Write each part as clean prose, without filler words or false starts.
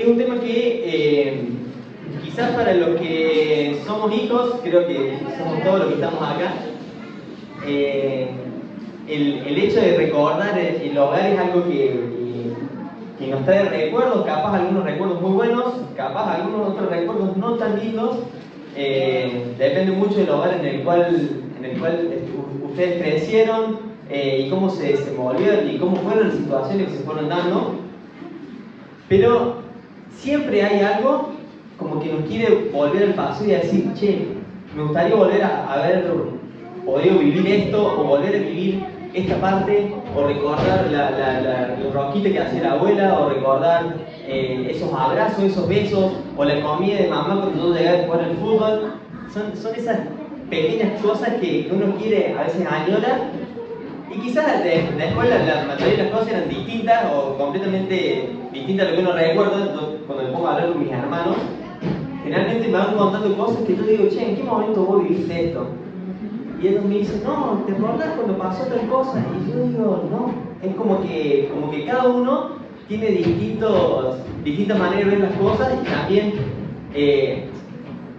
es un tema que quizás para los que somos hijos, creo que somos todos los que estamos acá, el hecho de recordar el hogar es algo que nos trae recuerdos, capaz algunos recuerdos muy buenos, capaz algunos otros recuerdos no tan lindos. Depende mucho del hogar en el cual ustedes crecieron y cómo se desenvolvieron y cómo fueron las situaciones que se fueron dando. Pero siempre hay algo como que nos quiere volver al pasado y decir, che, me gustaría volver a haber podido vivir esto, o volver a vivir esta parte, o recordar la rosquita que hacía la abuela, o recordar esos abrazos, esos besos, o la comida de mamá cuando yo llegaba a jugar al fútbol. Son esas pequeñas cosas que uno quiere, a veces añora, y quizás después la mayoría de las cosas eran distintas, o completamente distintas a lo que uno recuerda. Cuando me pongo a hablar con mis hermanos, generalmente me van contando cosas que yo digo, che, ¿en qué momento vos viviste esto? Y ellos me dicen, no, ¿te acordás cuando pasó tal cosa? Y yo digo, no, es como que cada uno tiene distintas maneras de ver las cosas, y también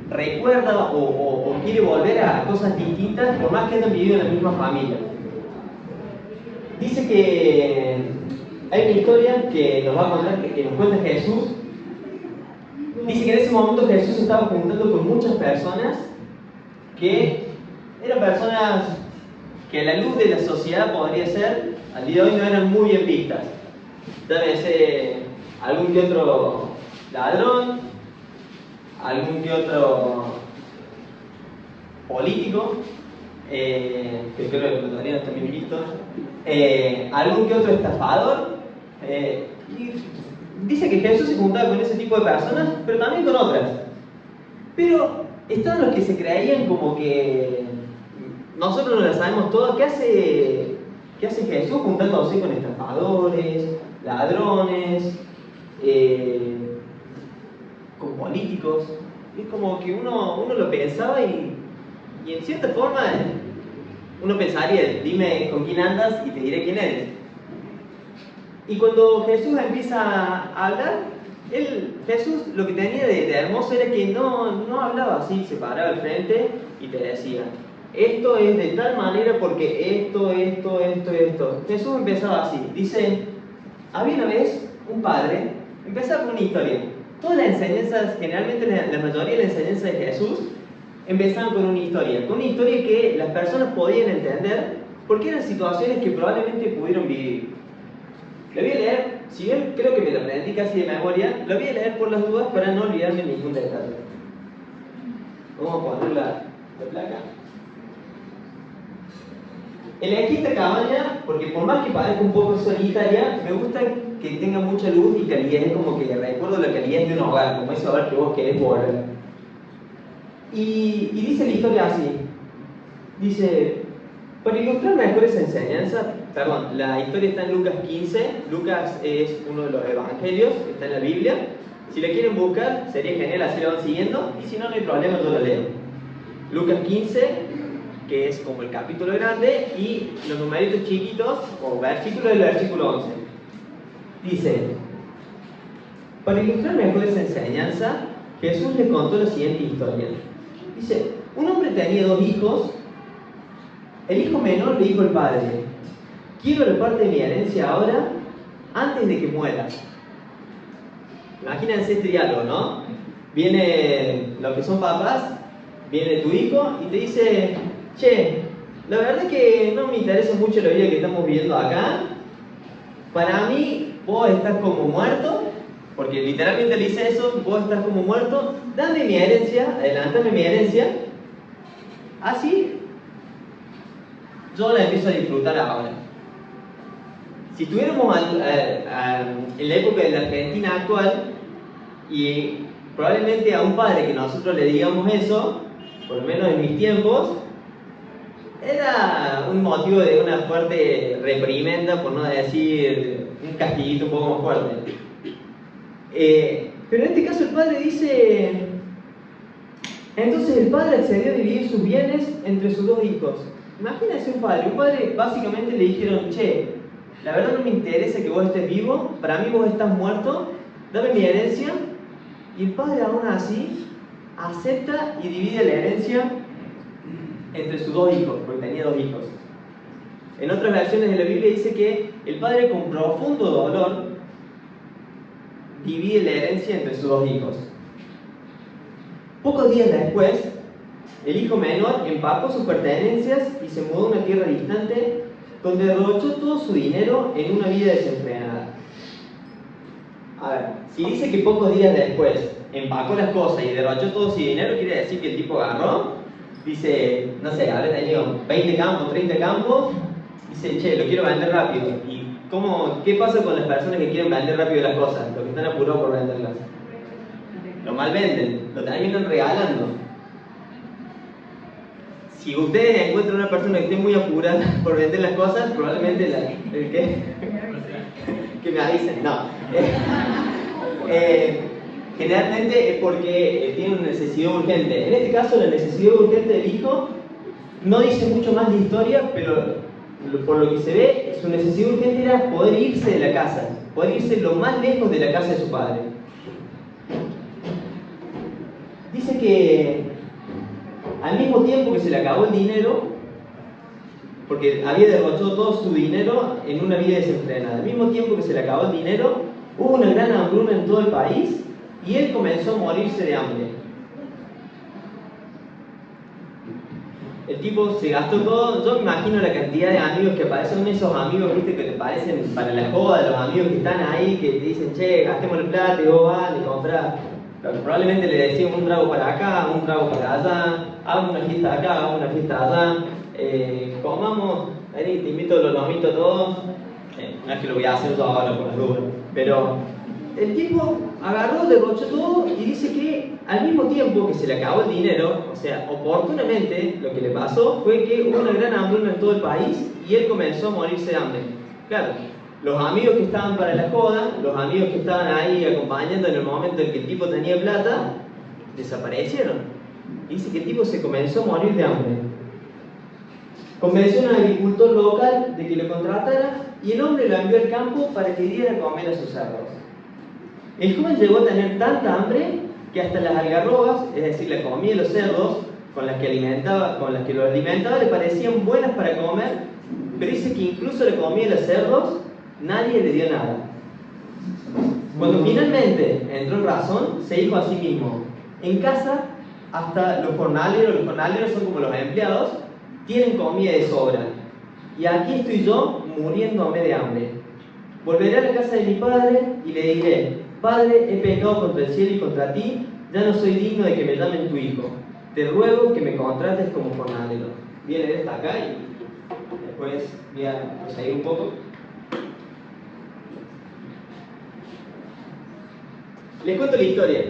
recuerda o quiere volver a cosas distintas, por más que hayan vivido en la misma familia. Dice que hay una historia que nos va a contar, que nos cuenta Jesús. Dice que en ese momento Jesús se estaba juntando con muchas personas que eran personas que a la luz de la sociedad podría ser, al día de hoy no eran muy bien vistas. Llámese algún que otro ladrón, algún que otro político, que creo que los todavía no están bien vistos, algún que otro estafador. Y dice que Jesús se juntaba con ese tipo de personas, pero también con otras. Pero están los que se creían como que nosotros no la sabemos todas. ¿Qué hace Jesús juntándose con estafadores, ladrones, con políticos? Es como que uno lo pensaba y en cierta forma uno pensaría, dime con quién andas y te diré quién eres. Y cuando Jesús empieza a hablar, Jesús lo que tenía de hermoso era que no hablaba así, se paraba al frente y te decía, esto es de tal manera porque esto. Jesús empezaba así, dice, había una vez un padre, empezaba con una historia. Todas las enseñanzas, generalmente la mayoría de las enseñanzas de Jesús, empezaban con una historia que las personas podían entender porque eran situaciones que probablemente pudieron vivir. Lo voy a leer, si bien creo que me lo aprendí casi de memoria, lo voy a leer por las dudas para no olvidarme ningún detalle. Vamos a poner la placa. Elegí esta cabaña porque por más que parezca un poco solitaria, me gusta que tenga mucha luz y calidez. Es como que recuerdo la calidez de un hogar, como ese hogar que vos querés volver. Y dice la historia así. Dice, para ilustrar mejor esa enseñanza, la historia está en Lucas 15. Lucas es uno de los evangelios, está en la Biblia. Si la quieren buscar, sería genial, así la van siguiendo. Y si no, no hay problema, yo la leo. Lucas 15, que es como el capítulo grande, y los numeritos chiquitos, o versículos del versículo 11. Dice, para ilustrar mejor esa enseñanza, Jesús les contó la siguiente historia. Dice, un hombre tenía 2 hijos. El hijo menor le dijo al padre, quiero la parte de mi herencia ahora, antes de que muera. Imagínense este diálogo, ¿no? Viene los que son papás, viene tu hijo y te dice, che, la verdad es que no me interesa mucho la vida que estamos viviendo acá. Para mí, vos estás como muerto, porque literalmente le dice eso, vos estás como muerto, dame mi herencia, adelantame mi herencia, así yo la empiezo a disfrutar ahora. Si estuviéramos en la época de la Argentina actual, y probablemente a un padre que nosotros le digamos eso, por lo menos en mis tiempos, era un motivo de una fuerte reprimenda, por no decir un castiguito un poco más fuerte. Pero en este caso el padre dice, entonces el padre accedió a dividir sus bienes entre sus 2 hijos. Imagínense un padre básicamente le dijeron, che, la verdad no me interesa que vos estés vivo, para mí vos estás muerto, dame mi herencia, y el padre aún así acepta y divide la herencia entre sus dos hijos, porque tenía dos hijos. En otras versiones de la Biblia dice que el padre con profundo dolor divide la herencia entre sus dos hijos. Pocos días después, el hijo menor empacó sus pertenencias y se mudó a una tierra distante donde derrochó todo su dinero en una vida desenfrenada. A ver, si dice que pocos días después empacó las cosas y derrochó todo su dinero, quiere decir que el tipo agarró, dice, no sé, habrá tenido 20 campos, 30 campos, dice, che, lo quiero vender rápido. ¿Y qué pasa con las personas que quieren vender rápido las cosas? Los que están apurados por venderlas. Lo mal venden, lo terminan regalando. Si ustedes encuentran una persona que esté muy apurada por vender las cosas, probablemente que me avisen. No. Generalmente es porque tiene una necesidad urgente. En este caso, la necesidad urgente del hijo no dice mucho más de historia, pero por lo que se ve, su necesidad urgente era poder irse de la casa, poder irse lo más lejos de la casa de su padre. Dice que al mismo tiempo que se le acabó el dinero, porque había derrochado todo su dinero en una vida desenfrenada, al mismo tiempo que se le acabó el dinero, hubo una gran hambruna en todo el país y él comenzó a morirse de hambre. El tipo se gastó todo. Yo me imagino la cantidad de amigos que aparecen, esos amigos, viste, que te parecen para la joda, los amigos que están ahí, que te dicen, che, gastemos el plata, y vos vas, le comprás. Probablemente le decían un trago para acá, un trago para allá, hagamos una fiesta acá, hagamos una fiesta allá, comamos, vení, te invito a los lomitos todos. No es que lo voy a hacer yo ahora por las dudas, pero el tipo agarró, derrochó todo y dice que al mismo tiempo que se le acabó el dinero, o sea, oportunamente lo que le pasó fue que hubo una gran hambruna en todo el país y él comenzó a morirse de hambre. Claro, los amigos que estaban para la joda, los amigos que estaban ahí acompañando en el momento en que el tipo tenía plata, desaparecieron. Y dice que el tipo se comenzó a morir de hambre. Convenció a un agricultor local de que lo contratara y el hombre lo envió al campo para que diera a comer a sus cerdos. El joven llegó a tener tanta hambre que hasta las algarrobas, es decir, la comida de los cerdos, con las que lo alimentaba, le parecían buenas para comer, pero dice que incluso la comida de los cerdos, nadie le dio nada. Cuando finalmente entró en razón, se dijo a sí mismo, en casa, hasta los jornaleros son como los empleados, tienen comida de sobra, y aquí estoy yo muriéndome de hambre. Volveré a la casa de mi padre y le diré, Padre, he pecado contra el cielo y contra ti, ya no soy digno de que me llamen tu hijo. Te ruego que me contrates como jornalero. Viene de esta acá y después voy a proseguir un poco. Les cuento la historia.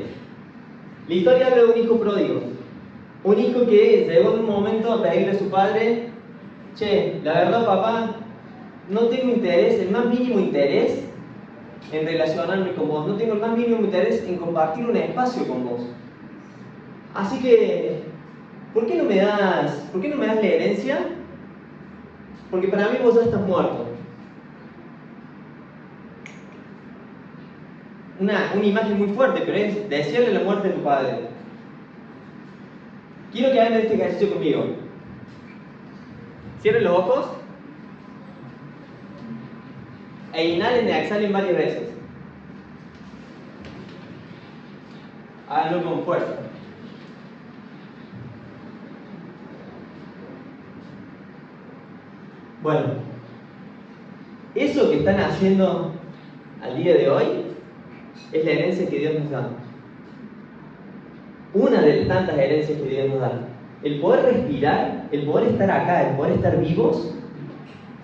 La historia habla de un hijo pródigo. Un hijo que llegó en un momento a pedirle a su padre, che, la verdad papá, no tengo interés, el más mínimo interés en relacionarme con vos, no tengo el más mínimo interés en compartir un espacio con vos. Así que, ¿por qué no me das la herencia? Porque para mí vos ya estás muerto. Una imagen muy fuerte, pero es desearle la muerte a tu padre. Quiero que hagan este ejercicio conmigo. Cierren los ojos e inhalen y exhalen varias veces. Háganlo con fuerza. Bueno, eso que están haciendo al día de hoy es la herencia que Dios nos da. Una de las tantas herencias que Dios nos da. El poder respirar, el poder estar acá, el poder estar vivos,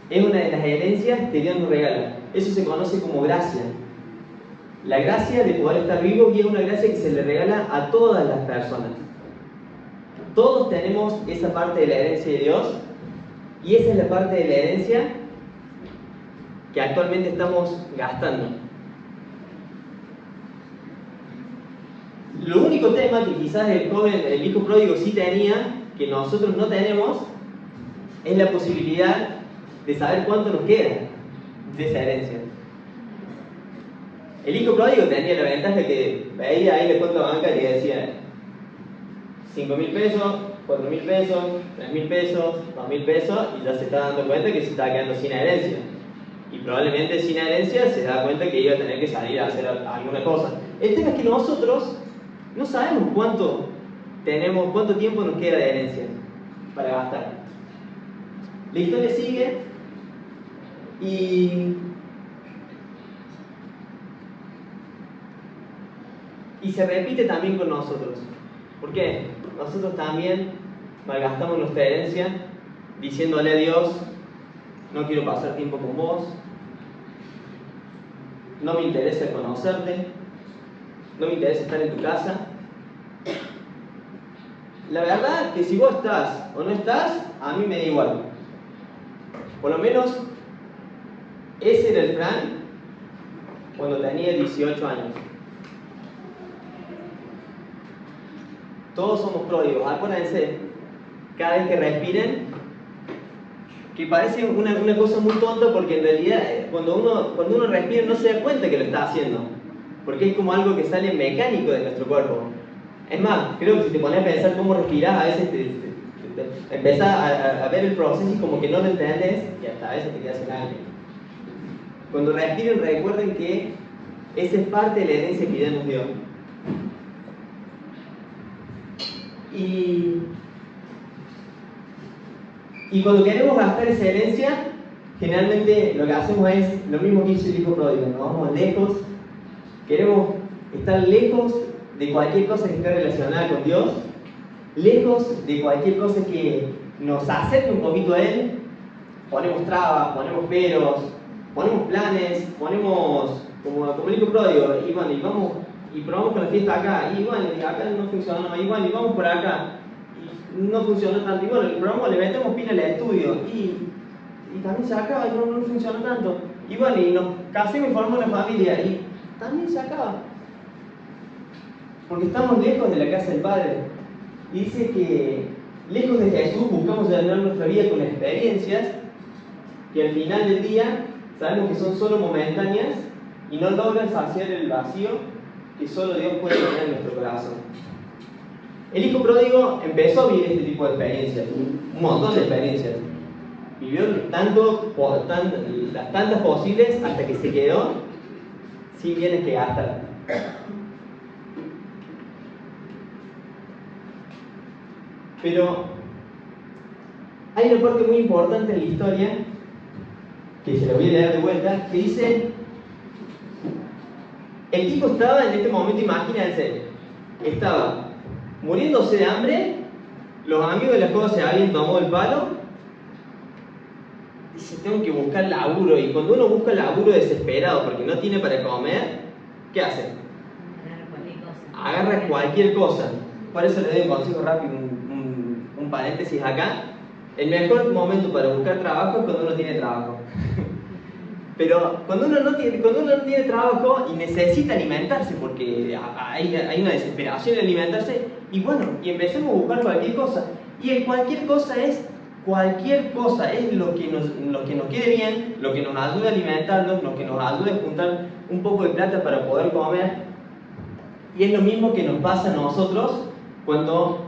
es una de las herencias que Dios nos regala. Eso se conoce como gracia. La gracia de poder estar vivos, y es una gracia que se le regala a todas las personas. Todos tenemos esa parte de la herencia de Dios, y esa es la parte de la herencia que actualmente estamos gastando. Lo único tema que quizás el hijo pródigo sí tenía, que nosotros no tenemos, es la posibilidad de saber cuánto nos queda de esa herencia. El hijo pródigo tenía la ventaja que veía ahí la cuenta bancaria y decía 5.000 pesos, 4.000 pesos, 3.000 pesos, 2.000 pesos, y ya se está dando cuenta que se está quedando sin herencia. Y probablemente sin herencia se da cuenta que iba a tener que salir a hacer alguna cosa. El tema es que nosotros no sabemos cuánto tiempo nos queda de herencia para gastar. La historia sigue y se repite también con nosotros. ¿Por qué? Nosotros también malgastamos nuestra herencia diciéndole a Dios: no quiero pasar tiempo con vos, no me interesa conocerte, no me interesa estar en tu casa. La verdad es que si vos estás o no estás, a mí me da igual. Por lo menos ese era el plan cuando tenía 18 años. Todos somos pródigos, acuérdense, cada vez que respiren, que parece una cosa muy tonta, porque en realidad cuando uno respira no se da cuenta que lo está haciendo, porque es como algo que sale mecánico de nuestro cuerpo. Es más, creo que si te pones a pensar cómo respiras, a veces te empiezas a ver el proceso y como que no lo entiendes y hasta a veces te quedas sin aire. Cuando respiren, recuerden que esa es parte de la herencia que ya nos dio. Y cuando queremos gastar esa herencia, generalmente lo que hacemos es lo mismo que hizo el hijo pródigo: nos vamos lejos, queremos estar lejos de cualquier cosa que esté relacionada con Dios, lejos de cualquier cosa que nos acerque un poquito a Él. Ponemos trabas, ponemos peros, ponemos planes, ponemos como el hijo pródigo, y bueno, y vamos y probamos con la fiesta acá, y bueno, y acá no funcionó, y bueno, y vamos por acá, y no funcionó tanto, y bueno, el programa le metemos pila al estudio, y también se acaba, y no funcionó tanto, y bueno, y nos casamos y formamos una familia, y también se acaba, porque estamos lejos de la casa del Padre. Y dice que lejos de Jesús buscamos llenar nuestra vida con experiencias que al final del día sabemos que son solo momentáneas y no logran saciar el vacío que solo Dios puede llenar en nuestro corazón. El hijo pródigo empezó a vivir este tipo de experiencias, un montón de experiencias. Vivió las tantas posibles hasta que se quedó sin bienes que gastar. Pero hay una parte muy importante en la historia, que se la voy a leer de vuelta, que dice: el tipo estaba en este momento, imagínense, estaba muriéndose de hambre, los amigos de la escuela se habían tomado el palo, dice: tengo que buscar laburo. Y cuando uno busca laburo desesperado porque no tiene para comer, ¿qué hace? Agarra cualquier cosa. Por eso le doy un consejo rápido, un paréntesis acá. El mejor momento para buscar trabajo es cuando uno tiene trabajo. Pero cuando uno no tiene trabajo y necesita alimentarse, porque hay una desesperación en alimentarse, y bueno, y empecemos a buscar cualquier cosa. Y el cualquier cosa es lo que nos quede bien, lo que nos ayude a alimentarnos, lo que nos ayude a juntar un poco de plata para poder comer. Y es lo mismo que nos pasa a nosotros cuando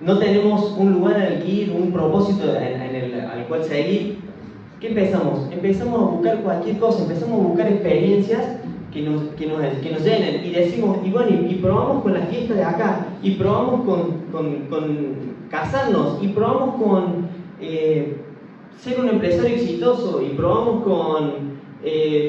no tenemos un lugar al que ir, un propósito al cual seguir. ¿Qué empezamos? Empezamos a buscar cualquier cosa, empezamos a buscar experiencias que nos llenen, y decimos, y bueno, y probamos con la fiesta de acá, y probamos con casarnos, y probamos con ser un empresario exitoso, y probamos con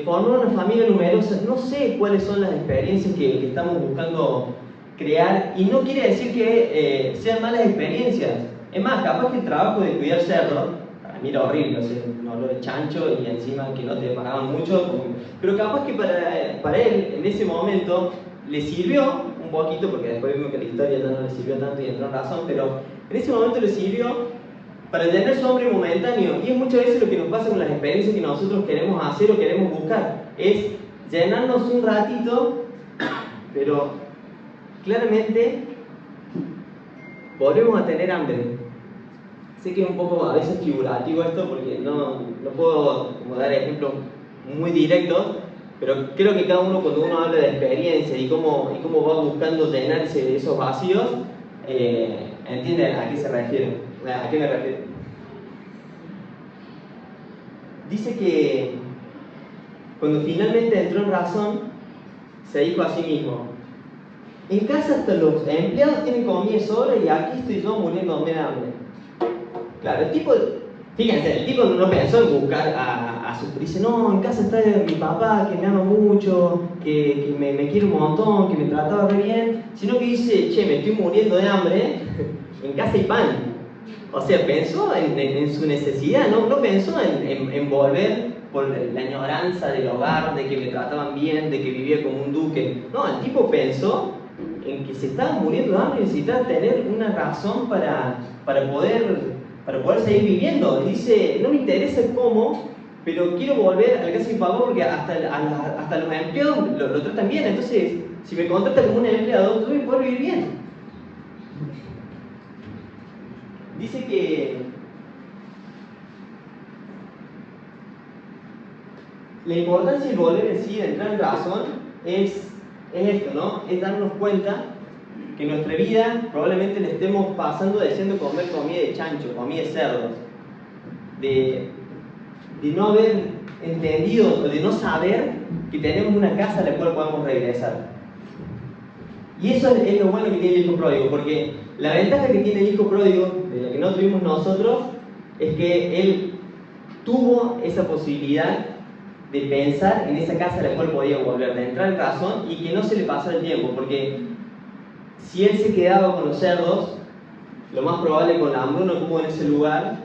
formar una familia numerosa. No sé cuáles son las experiencias que estamos buscando crear, y no quiere decir que sean malas experiencias. Es más, capaz que el trabajo de cuidar cerdos, para mí era horrible, o sea, un olor de chancho y encima que no te pagaban mucho, pero capaz que para él en ese momento le sirvió un poquito, porque después vimos que la historia ya no le sirvió tanto y entró en razón, pero en ese momento le sirvió para llenar su hambre momentáneo. Y es muchas veces lo que nos pasa con las experiencias que nosotros queremos hacer o queremos buscar, es llenarnos un ratito, pero claramente volvemos a tener hambre. Sé que es un poco a veces figurativo esto, porque no puedo como dar ejemplos muy directos, Pero creo que cada uno, cuando uno habla de experiencia y cómo va buscando llenarse de esos vacíos, entiende a qué se refiere, a qué me refiero. Dice que cuando finalmente entró en razón, se dijo a sí mismo: en casa hasta los empleados tienen comida de sobra y aquí estoy yo muriéndome de hambre. Claro, el tipo, fíjense, el tipo no pensó en buscar a su... Dice, no, en casa está mi papá, que me ama mucho, que me quiere un montón, que me trataba re bien, sino que dice, che, me estoy muriendo de hambre, en casa hay pan. O sea, pensó en su necesidad, no pensó en volver por la añoranza del hogar, de que me trataban bien, de que vivía como un duque. No, el tipo pensó en que se estaba muriendo de hambre y necesitaba tener una razón para poder seguir viviendo. Dice, no me interesa cómo, pero quiero volver a la casa de mi papá porque hasta los empleados lo tratan bien. Entonces, si me contratan como un empleado, yo voy a poder vivir bien. Dice que la importancia de volver en sí, de entrar en razón, es esto, ¿no? Es darnos cuenta que en nuestra vida probablemente le estemos pasando deseando comer comida de chancho, comida de cerdos, de no haber entendido o de no saber que tenemos una casa a la cual podemos regresar. Y eso es lo bueno que tiene el hijo pródigo, porque la ventaja que tiene el hijo pródigo, de la que no tuvimos nosotros, es que él tuvo esa posibilidad de pensar en esa casa a la cual podía volver, de entrar en razón y que no se le pasara el tiempo, porque si él se quedaba con los cerdos, lo más probable con la hambruna que hubo en ese lugar,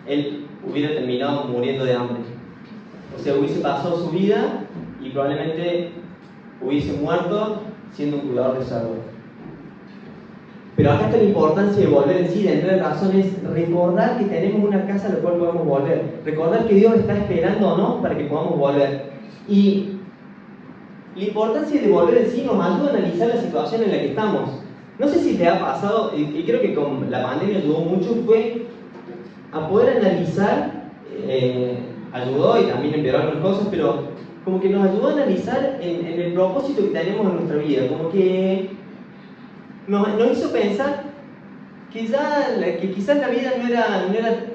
él hubiera terminado muriendo de hambre. O sea, hubiese pasado su vida y probablemente hubiese muerto siendo un cuidador de cerdos. Pero acá está la importancia de volver en sí, de entrar en razón, es recordar que tenemos una casa a la cual podemos volver. Recordar que Dios está esperando o no para que podamos volver. Y la importancia de volver en sí nos ayuda a analizar la situación en la que estamos. No sé si te ha pasado, y creo que con la pandemia ayudó mucho, fue a poder analizar, ayudó y también empeoró algunas cosas, pero como que nos ayudó a analizar en el propósito que tenemos en nuestra vida, como que nos hizo pensar que quizás la vida no era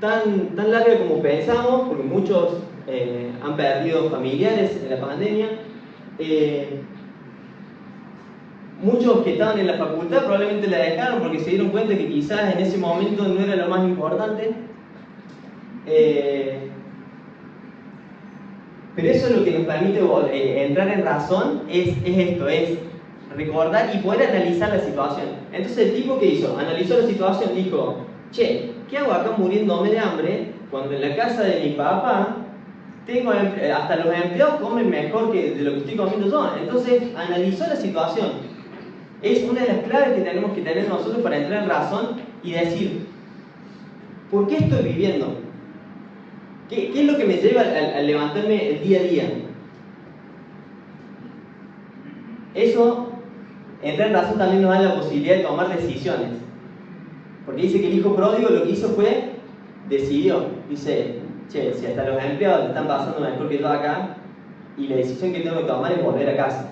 tan larga como pensamos, porque muchos han perdido familiares en la pandemia. Muchos que estaban en la facultad probablemente la dejaron porque se dieron cuenta que quizás en ese momento no era lo más importante. Pero eso es lo que nos permite entrar en razón, es esto, es recordar y poder analizar la situación. Entonces el tipo que hizo, analizó la situación, dijo, che, ¿qué hago acá muriéndome de hambre cuando en la casa de mi papá tengo hasta los empleados comen mejor que de lo que estoy comiendo yo? Entonces analizó la situación. Es una de las claves que tenemos que tener nosotros para entrar en razón y decir, ¿por qué estoy viviendo? ¿Qué es lo que me lleva a levantarme el día a día? Eso, entrar en razón también nos da la posibilidad de tomar decisiones. Porque dice que el hijo pródigo lo que hizo fue, decidió. Dice, che, si hasta los empleados le están pasando mejor que yo acá, y la decisión que tengo que tomar es volver a casa.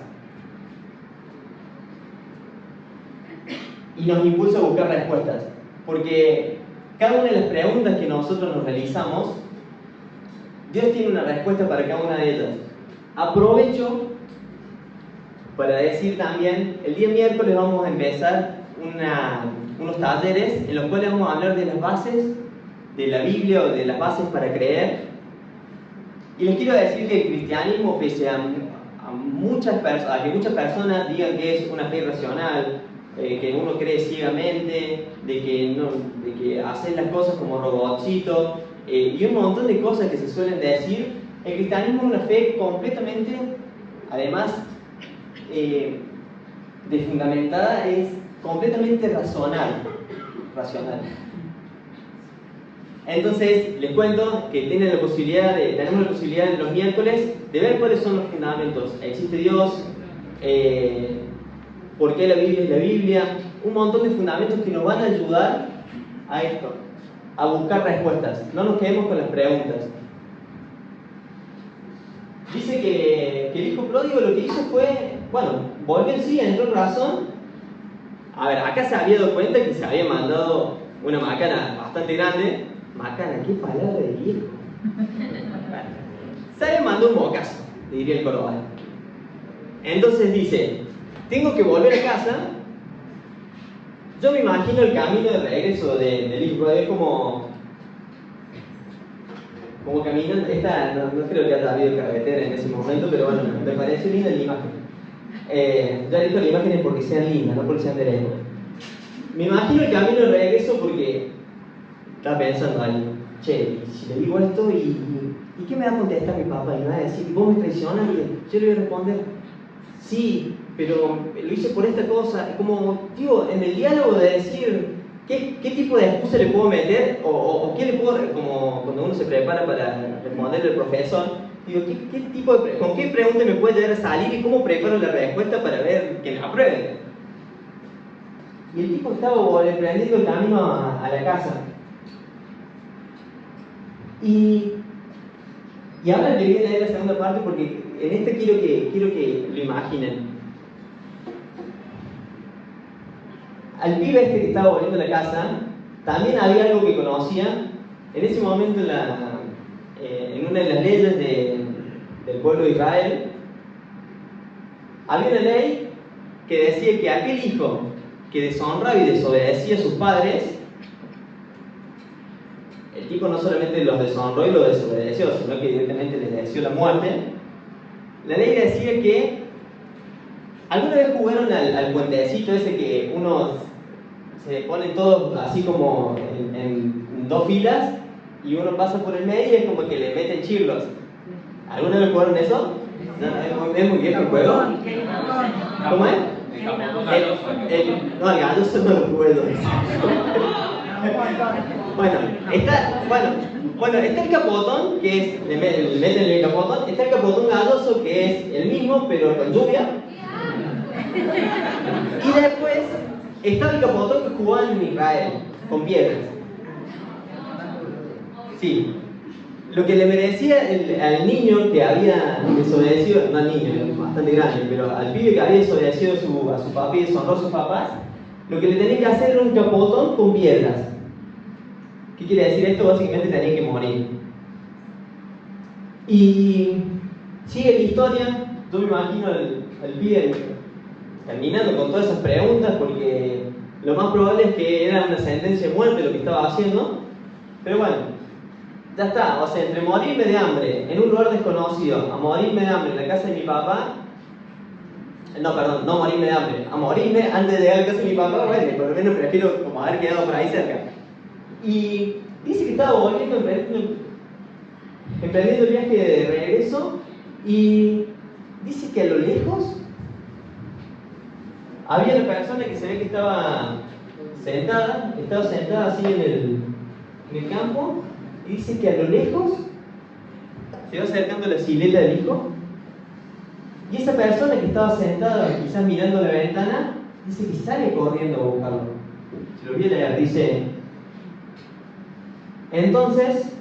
Y nos impulsa a buscar respuestas. Porque cada una de las preguntas que nosotros nos realizamos, Dios tiene una respuesta para cada una de ellas. Aprovecho para decir también, el día miércoles vamos a empezar unos talleres en los cuales vamos a hablar de las bases de la Biblia o de las bases para creer. Y les quiero decir que el cristianismo, pese a que muchas personas digan que es una fe irracional, que uno cree ciegamente, de que hacen las cosas como robotcito, y un montón de cosas que se suelen decir, el cristianismo es una fe completamente, además de fundamentada, es completamente racional. Entonces les cuento que tenemos la posibilidad de los miércoles de ver cuáles son los fundamentos. ¿Existe Dios? ¿Por qué la Biblia es la Biblia? Un montón de fundamentos que nos van a ayudar a esto, a buscar respuestas. No nos quedemos con las preguntas. dice que el hijo pródigo lo que hizo fue, bueno, volvió en sí, entró en razón. A ver, acá se había dado cuenta que se había mandado una macana bastante grande. Macana, qué palabra de viejo. Se había mandado un mocazo, diría el Córdoba. Entonces dice, tengo que volver a casa. Yo me imagino el camino de regreso del hijo pródigo como caminando. No creo que haya habido carretera en ese momento, pero bueno, me pareció linda la imagen. Yo he visto las imágenes porque sean lindas, no porque sean de lejos. Me imagino el camino de regreso porque estaba pensando ahí, che, si le digo esto y ¿qué me va a contestar mi papá? Y me va a decir, vos me traicionaste. Yo le voy a responder, sí, pero lo hice por esta cosa. Como, tío, en el diálogo de decir, ¿qué tipo de excusa le puedo meter? O qué le puedo, como cuando uno se prepara para responderle al profesor, digo, ¿con qué pregunta me puede llegar a salir y cómo preparo la respuesta para ver que me aprueben? Y el tipo estaba emprendiendo el camino a la casa. Y ahora le voy a leer la segunda parte porque en este quiero que lo imaginen. Al pibe este que estaba volviendo a la casa, también había algo que conocía. En ese momento en una de las leyes del pueblo de Israel, había una ley que decía que aquel hijo que deshonraba y desobedecía a sus padres, el tipo no solamente los deshonró y los desobedeció, sino que directamente les deseó la muerte. La ley decía que ¿alguna vez jugaron al puentecito ese que uno se pone todos así como en dos filas y uno pasa por el medio y es como que le meten chirlos? ¿Alguna vez jugaron eso? No, es muy viejo el juego. ¿Cómo es? No, el galloso no lo puedo. Bueno, está el capotón, que es, le meten el capotón. Está el capotón galloso, que es el mismo, pero con lluvia. Y después está el capotón que jugaban en Israel, con piedras. Sí. Lo que le merecía al niño que había desobedecido, no al niño, bastante grande, pero al pibe que había desobedecido a su papá y deshonró a sus papás, lo que le tenía que hacer era un capotón con piedras. ¿Qué quiere decir esto? Básicamente tenía que morir. Y sigue la historia. Yo me imagino al pibe terminando con todas esas preguntas porque lo más probable es que era una sentencia de muerte lo que estaba haciendo. Pero bueno, ya está. O sea, entre morirme de hambre en un lugar desconocido a morirme de hambre en la casa de mi papá, no morirme de hambre, a morirme antes de llegar a la casa de mi papá, bueno, por lo menos prefiero como haber quedado por ahí cerca. Y dice que estaba volviendo, emprendiendo el viaje de regreso, y dice que a lo lejos había una persona que se ve que estaba sentada así en el campo, y dice que a lo lejos se va acercando la silueta del hijo, y esa persona que estaba sentada, quizás mirando la ventana, dice que sale corriendo a buscarlo. Se lo voy a leer, dice: entonces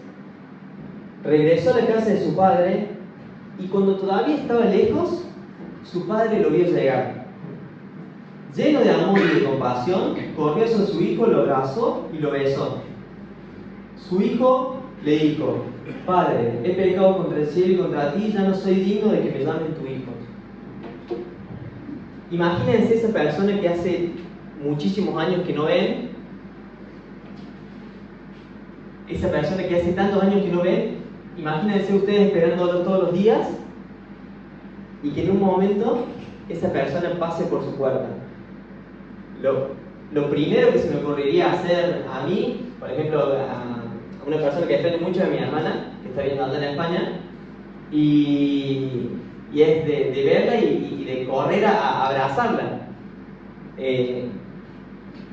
regresó a la casa de su padre, y cuando todavía estaba lejos, su padre lo vio llegar. Lleno de amor y de compasión, corrió hacia su hijo, lo abrazó y lo besó. Su hijo le dijo: Padre, he pecado contra el cielo y contra ti, ya no soy digno de que me llamen tu hijo. Imagínense esa persona que hace muchísimos años que no ven, esa persona que hace tantos años que no ven, imagínense ustedes esperándolo todos los días y que en un momento esa persona pase por su puerta. Lo primero que se me ocurriría hacer a mí, por ejemplo, a una persona que depende mucho de mi hermana, que está viviendo allá en España, y es de verla y de correr a abrazarla.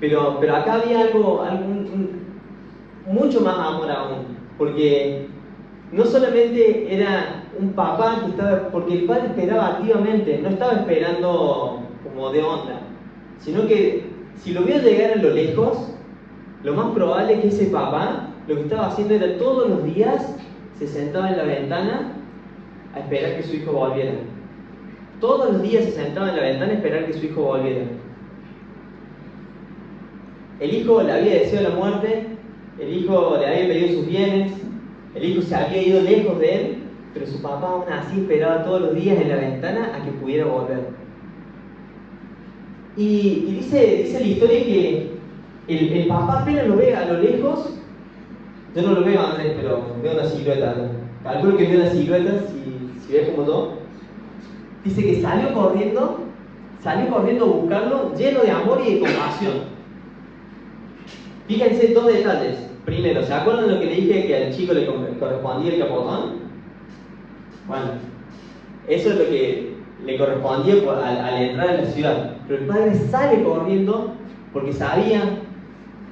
Pero acá había algo mucho más amor aún, porque no solamente era un papá que estaba, porque el padre esperaba activamente, no estaba esperando como de onda, sino que si lo vio llegar a lo lejos, lo más probable es que ese papá lo que estaba haciendo era todos los días se sentaba en la ventana a esperar que su hijo volviera. Todos los días se sentaba en la ventana a esperar que su hijo volviera. El hijo le había deseado la muerte, el hijo le había pedido sus bienes, el hijo se había ido lejos de él, pero su papá aún así esperaba todos los días en la ventana a que pudiera volver. Y dice la historia que el papá apenas lo ve a lo lejos. Yo no lo veo, Andrés, pero veo una silueta. Calculo que veo una silueta, si ves como yo. Dice que salió corriendo a buscarlo, lleno de amor y de compasión. Fíjense dos detalles. Primero, ¿se acuerdan lo que le dije que al chico le correspondía el capotón? Bueno, eso es lo que le correspondía al entrar a la ciudad. Pero el padre sale corriendo porque sabía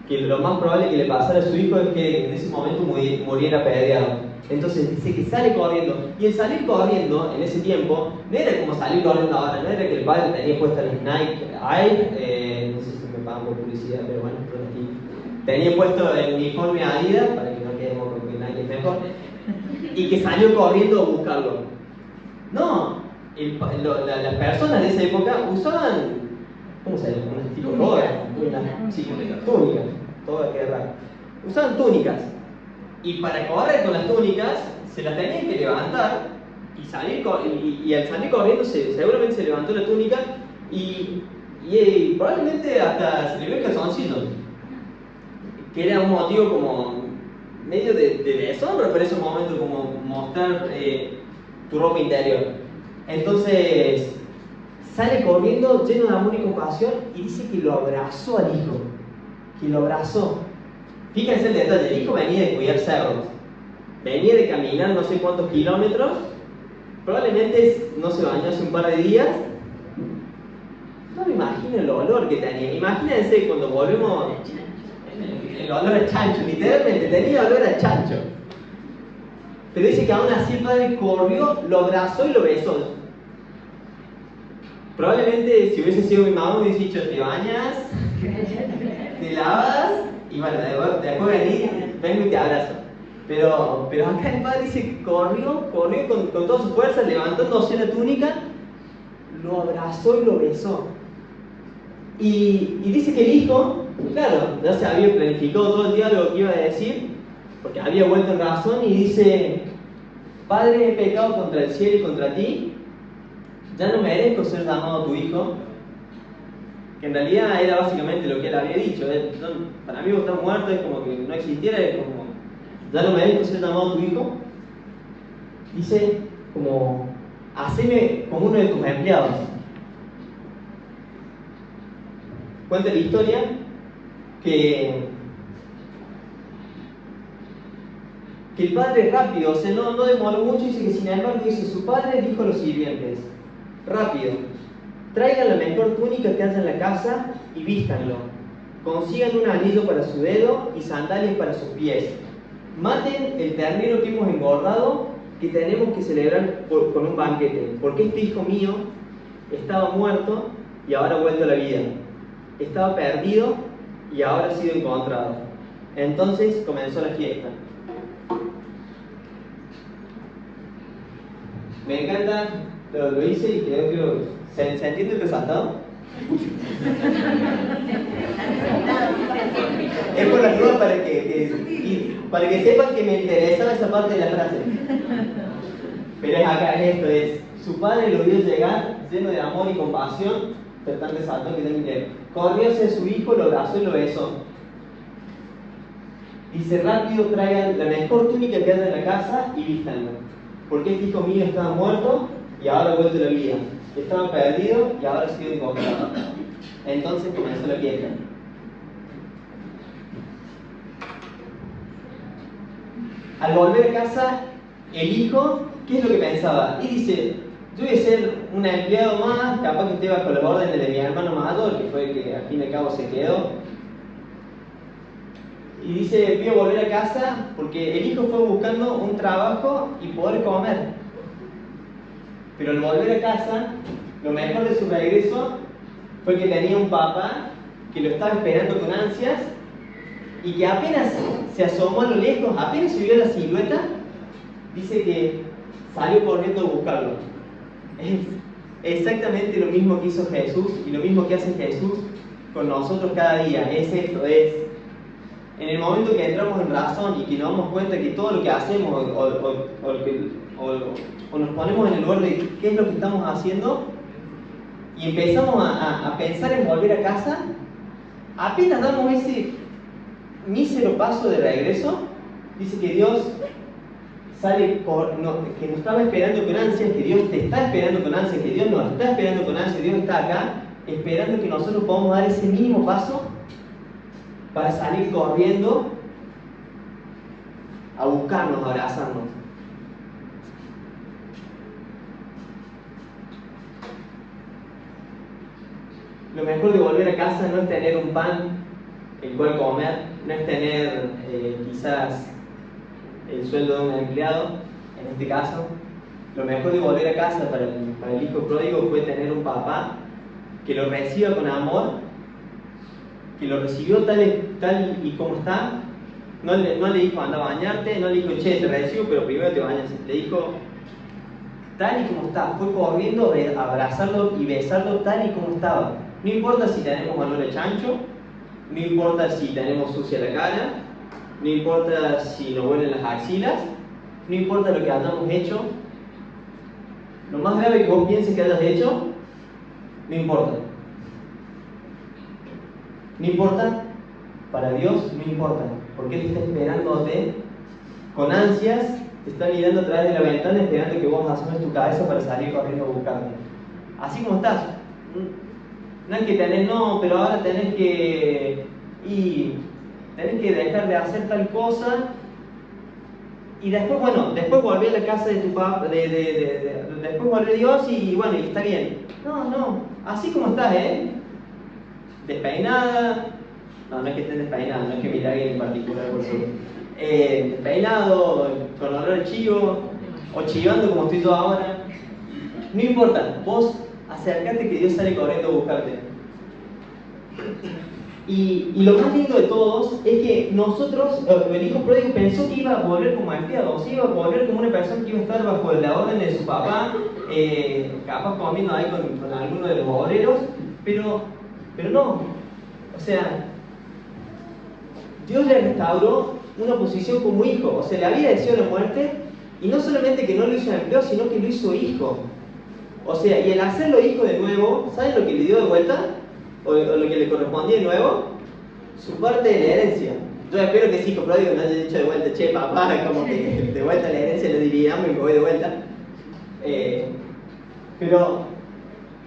que lo más probable que le pasara a su hijo es que en ese momento muriera apedreado. Entonces dice que sale corriendo. Y el salir corriendo en ese tiempo no era como salir corriendo ahora, no era que el padre tenía puestas las Nike Air, no sé si me pagan por publicidad, pero bueno, tenía puesto el uniforme Adidas, para que no quedemos con que Nike es mejor, y que salió corriendo a buscarlo. No, las personas de esa época usaban, ¿cómo se llama? Unas tipo rodas, túnicas, toda que raro. Usaban túnicas. Y para correr con las túnicas, se las tenían que levantar y salir y al salir corriendo seguramente se levantó la túnica y probablemente hasta se le vio el calzoncillo. Que era un motivo como medio de deshonra por esos momentos, como mostrar tu ropa interior. Entonces sale corriendo lleno de amor y compasión y dice que lo abrazó al hijo, que lo abrazó. Fíjense el detalle, el hijo venía de cuidar cerdos, venía de caminar no sé cuántos kilómetros, probablemente no se bañó hace un par de días. No me imagino el olor que tenía. Imagínense cuando volvemos, el olor a chancho, literalmente tenía olor a chancho. Pero dice que aún así el padre corrió, lo abrazó y lo besó. Probablemente si hubiese sido mi mamá me hubiese dicho, te bañas, te lavas y bueno, después vengo y te abrazo. Pero acá el padre dice que corrió con todas sus fuerzas, levantándose la túnica, lo abrazó y lo besó. Y dice que el hijo, claro, ya se había planificado todo el diálogo que iba a decir, porque había vuelto en razón y dice, Padre, he pecado contra el cielo y contra ti, ya no merezco ser llamado tu hijo. Que en realidad era básicamente lo que él había dicho. Para mí vos estás muerto, es como que no existiera, es como, ya no merezco ser llamado tu hijo. Dice, como, haceme como uno de tus empleados. Cuenta la historia que el padre rápido, o sea, no demoró mucho, dice que sin embargo dice, su padre dijo a los sirvientes, rápido, traigan la mejor túnica que haya en la casa y vístanlo. Consigan un anillo para su dedo y sandalias para sus pies. Maten el ternero que hemos engordado, que tenemos que celebrar con un banquete, porque este hijo mío estaba muerto y ahora ha vuelto a la vida. Estaba perdido y ahora ha sido encontrado. Entonces comenzó la fiesta. Me encanta, lo hice y creo que ¿se entiende el resaltado? Es por las dudas para que sepan que me interesaba esa parte de la frase. Pero es acá, es su padre lo vio llegar lleno de amor y compasión, pero tan resaltado que también leer. Corrió hacia su hijo, lo abrazó y lo besó. Dice, rápido traigan la mejor túnica que haya en la casa y vístanlo. Porque este hijo mío estaba muerto y ahora ha vuelto a la vida. Estaba perdido y ahora ha sido encontrado. Entonces comenzó la fiesta. Al volver a casa, el hijo, ¿qué es lo que pensaba? Y dice, yo voy a ser un empleado más, capaz que esté bajo las órdenes de mi hermano mayor, que fue el que al fin y al cabo se quedó. Y dice, voy a volver a casa porque el hijo fue buscando un trabajo y poder comer. Pero al volver a casa, lo mejor de su regreso fue que tenía un papá que lo estaba esperando con ansias y que apenas se asomó a lo lejos, apenas se vio la silueta, dice que salió corriendo a buscarlo. Es exactamente lo mismo que hizo Jesús y lo mismo que hace Jesús con nosotros cada día. Es esto, es en el momento que entramos en razón y que nos damos cuenta que todo lo que hacemos o nos ponemos en el lugar de qué es lo que estamos haciendo y empezamos a pensar en volver a casa, apenas damos ese mísero paso de regreso, dice que Dios sale que nos estaba esperando con ansias, que Dios te está esperando con ansias, que Dios nos está esperando con ansias, Dios está acá esperando que nosotros podamos dar ese mínimo paso para salir corriendo a buscarnos, a abrazarnos. Lo mejor de volver a casa no es tener un pan el cual comer, no es tener quizás el sueldo de un empleado, en este caso. Lo mejor de volver a casa para el hijo pródigo fue tener un papá que lo reciba con amor, que lo recibió tal y como está. No le dijo anda a bañarte, no le dijo che, te recibo, pero primero te bañas. Le dijo tal y como está. Fue corriendo a abrazarlo y besarlo tal y como estaba. No importa si tenemos olor a chancho, no importa si tenemos sucia la cara, no importa si nos huelen las axilas, no importa lo que hayamos hecho. Lo más grave que vos pienses que hayas hecho, no importa. No importa, para Dios no importa, porque Él está esperándote con ansias, te está mirando a través de la ventana esperando que vos asomes tu cabeza para salir corriendo a buscarte. Así como estás. No es que tenés, no, pero ahora tenés que dejar de hacer tal cosa y después, bueno, después volví a la casa de tu papá, después volví a Dios y bueno, y está bien. No, así como estás, despeinada, no es que estés despeinada, no es que mire a alguien en particular por su despeinado, con olor a chivo, o chivando como estoy yo ahora, no importa, vos acercate que Dios sale corriendo a buscarte. Y lo más lindo de todos es que nosotros, el hijo pródigo pensó que iba a volver como empleado, o sea, iba a volver como una persona que iba a estar bajo la orden de su papá, capaz comiendo ahí con alguno de los obreros, pero no. O sea, Dios le restauró una posición como hijo, o sea, le había deseado la muerte, y no solamente que no lo hizo empleado, sino que lo hizo hijo. O sea, y el hacerlo hijo de nuevo, ¿saben lo que le dio de vuelta? O lo que le correspondía de nuevo, su parte de la herencia. Yo espero que ese hijo pródigo no haya dicho de vuelta, che, papá, como que de vuelta la herencia lo dividamos y me voy de vuelta. Pero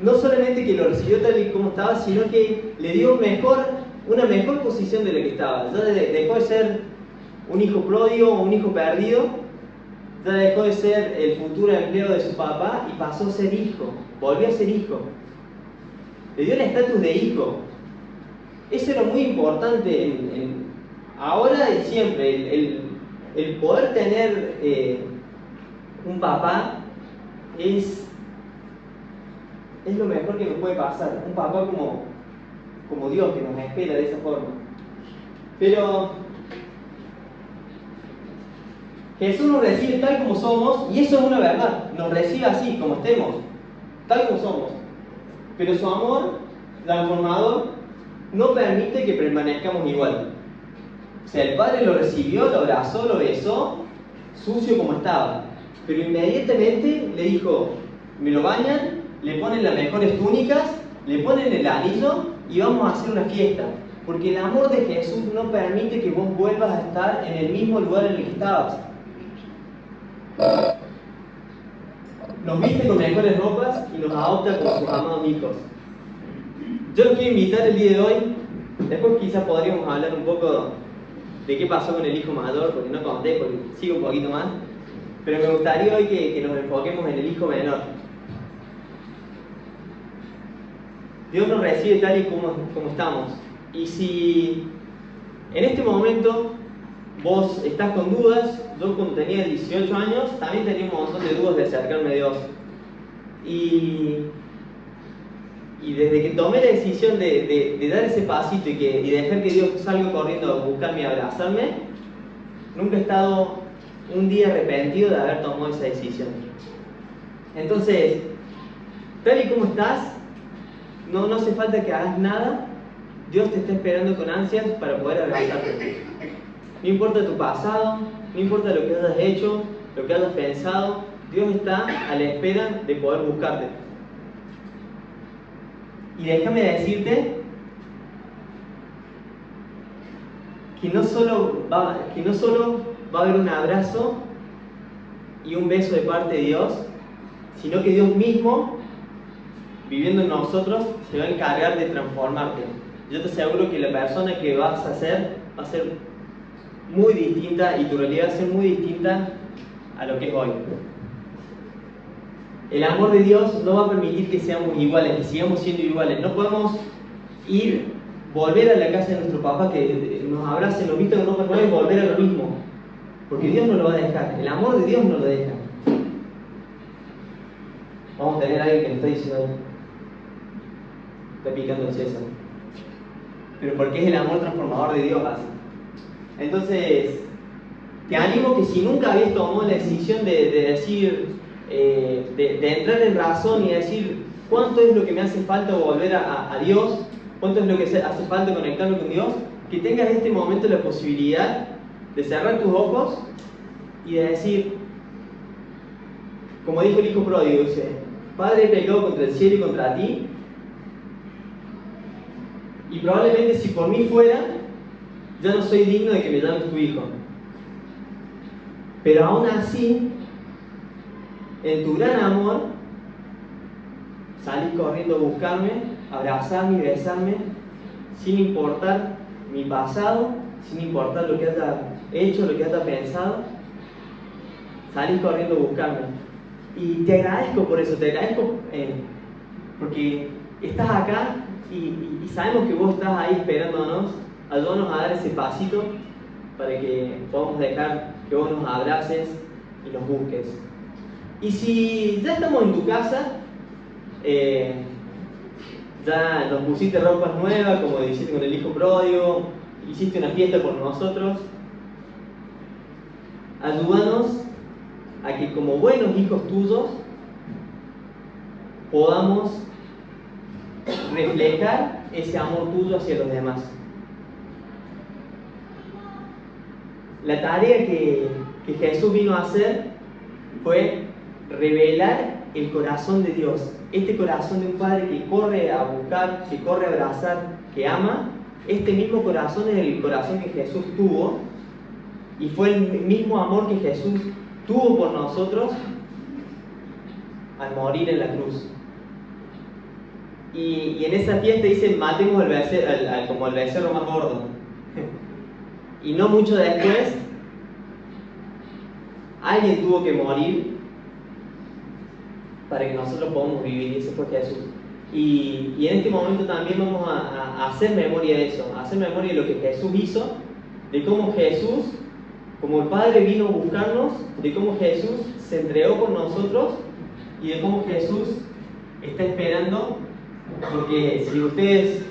no solamente que lo recibió tal y como estaba, sino que le dio una mejor posición de la que estaba. Ya dejó de ser un hijo pródigo o un hijo perdido, ya dejó de ser el futuro empleado de su papá y pasó a ser hijo, volvió a ser hijo. Le dio el estatus de hijo. Eso era muy importante ahora y siempre. El poder tener un papá es lo mejor que nos puede pasar. Un papá como Dios, que nos espera de esa forma. Pero Jesús nos recibe tal como somos, y eso es una verdad. Nos recibe así, como estemos, tal como somos. Pero su amor transformador no permite que permanezcamos igual. O sea, el Padre lo recibió, lo abrazó, lo besó, sucio como estaba. Pero inmediatamente le dijo, me lo bañan, le ponen las mejores túnicas, le ponen el anillo y vamos a hacer una fiesta. Porque el amor de Jesús no permite que vos vuelvas a estar en el mismo lugar en el que estabas. Nos viste con mejores ropas y nos adopta como sus amados hijos. Yo los quiero invitar el día de hoy. Después quizás podríamos hablar un poco de qué pasó con el hijo mayor, porque no conté, porque sigo un poquito más. Pero me gustaría hoy que nos enfoquemos en el hijo menor. Dios nos recibe tal y como estamos. Y si en este momento vos estás con dudas, yo cuando tenía 18 años también tenía un montón de dudas de acercarme a Dios. Y desde que tomé la decisión de dar ese pasito y dejar que Dios salga corriendo a buscarme y a abrazarme, nunca he estado un día arrepentido de haber tomado esa decisión. Entonces, tal y como estás, no hace falta que hagas nada. Dios te está esperando con ansias para poder abrazarte. No importa tu pasado, no importa lo que hayas hecho, lo que hayas pensado, Dios está a la espera de poder buscarte. Y déjame decirte que no solo va a haber un abrazo y un beso de parte de Dios, sino que Dios mismo, viviendo en nosotros, se va a encargar de transformarte. Yo te aseguro que la persona que vas a ser va a ser muy distinta y tu realidad va a ser muy distinta a lo que es hoy. El amor de Dios no va a permitir que seamos iguales, que sigamos siendo iguales. No podemos volver a la casa de nuestro papá, que nos abrace, nos vista con ropa nueva y volver a lo mismo. Porque Dios no lo va a dejar. El amor de Dios no lo deja. Vamos a tener a alguien que nos está diciendo, está picando el César. Pero porque es el amor transformador de Dios así. Entonces, te animo que si nunca habías tomado la decisión de decir, de entrar en razón y decir cuánto es lo que me hace falta volver a Dios, cuánto es lo que hace falta conectarme con Dios, que tengas en este momento la posibilidad de cerrar tus ojos y de decir, como dijo el hijo pródigo, dice, Padre, he pecado contra el cielo y contra ti, y probablemente si por mí fuera, ya no soy digno de que me llames tu hijo. Pero aún así, en tu gran amor, salís corriendo a buscarme, abrazarme y besarme, sin importar mi pasado, sin importar lo que haya hecho, lo que haya pensado, salís corriendo a buscarme. Y te agradezco por eso, te agradezco porque estás acá y sabemos que vos estás ahí esperándonos. Ayúdanos a dar ese pasito para que podamos dejar que vos nos abraces y nos busques. Y si ya estamos en tu casa, ya nos pusiste ropas nuevas, como dijiste con el hijo pródigo, hiciste una fiesta por nosotros, ayúdanos a que como buenos hijos tuyos podamos reflejar ese amor tuyo hacia los demás. La tarea que Jesús vino a hacer fue revelar el corazón de Dios. Este corazón de un padre que corre a buscar, que corre a abrazar, que ama. Este mismo corazón es el corazón que Jesús tuvo y fue el mismo amor que Jesús tuvo por nosotros al morir en la cruz. Y en esa fiesta dicen, matemos como el becerro más gordo. Y no mucho después, alguien tuvo que morir para que nosotros podamos vivir, y ese fue Jesús. Y en este momento también vamos a hacer memoria de eso, a hacer memoria de lo que Jesús hizo, de cómo Jesús, como el Padre vino a buscarnos, de cómo Jesús se entregó por nosotros y de cómo Jesús está esperando, porque si ustedes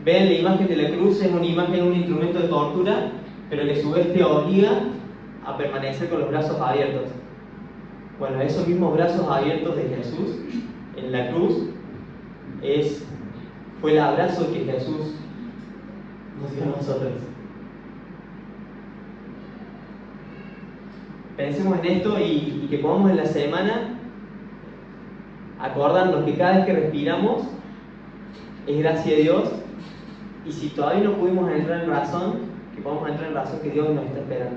ven la imagen de la cruz, es una imagen, un instrumento de tortura, pero que a su vez te obliga a permanecer con los brazos abiertos. Bueno, esos mismos brazos abiertos de Jesús en la cruz fue el abrazo que Jesús nos dio a nosotros. Pensemos en esto y que podamos en la semana acordarnos que cada vez que respiramos es gracia de Dios, y si todavía no pudimos entrar en razón, que podamos entrar en razón que Dios nos está esperando.